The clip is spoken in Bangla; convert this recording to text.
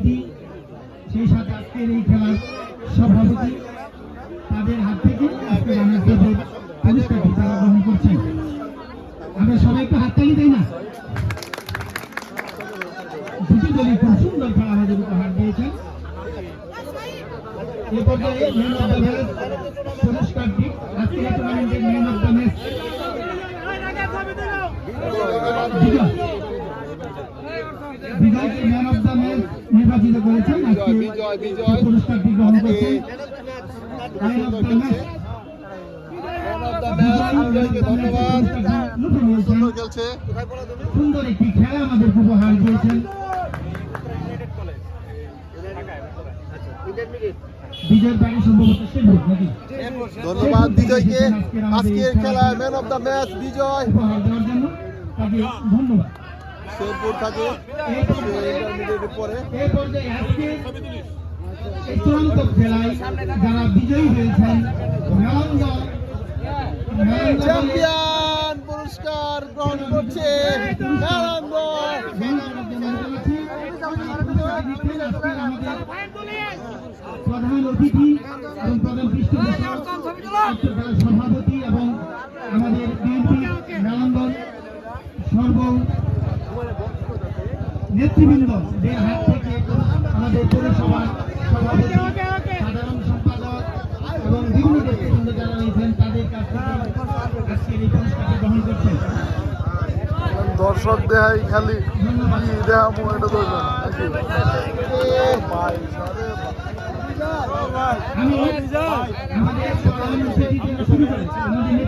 অতিথি, সেই সাথে আজকের এই খেলার সভাপতি, তাদের হাত থেকে আজকে রানার্স ক্লাবের পুরস্কারটি তারা গ্রহণ করছেন। আমরা সবাই একটু হাততালি দেই না? দুটি দলই খুব সুন্দর খেলা আমাদের উপহার দিয়েছেন। এ পর্যায়ে ম্যান অফ দ্য ম্যাচ পুরস্কারটি আজকের এই টুর্নামেন্টের ম্যান অফ দ্য ম্যাচ বিজয়কে ম্যান অফ দ্য ম্যাচ নির্বাচিত করেছেন। আজকে পুরস্কারটি গ্রহণ করছেন ম্যান অফ দ্য ম্যাচ সুন্দর একটি খেলা আমাদের উপহার দিয়েছেন। বিজয়ের বাড়ি সম্ভবত শেরপুর নাকি? ধন্যবাদ বিজয়কে আজকের খেলায় ম্যান অফ দ্য ম্যাচ বিজয় উপহার দেওয়ার জন্য তাকে ধন্যবাদ। শেরপুর থাকে ইন্টারমিডিয়েটের পরে এই পর্যায়ে আজকে এই চূড়ান্ত খেলায় যারা বিজয়ী হয়েছেন চ্যাম্পিয়ন পুরস্কার গ্রহণ করছে প্রধান অতিথি এবং প্রধান পৃষ্ঠপোষক সভাপতি এবং আমাদের বিএনপি নারায়ণগঞ্জ সর্ব নেতৃবৃন্দদের হাত থেকে আমাদের পৌরসভার সভাপতি, সাধারণ সম্পাদক এবং বিভিন্ন নেতৃবৃন্দ যারা রয়েছেন তাদের কাছ থেকে আজকের এই পুরস্কারটি গ্রহণ করছেন। দর্শক দেহাই খালি দেহা এটা আমি আমাদের শুরু করেছি আমাদের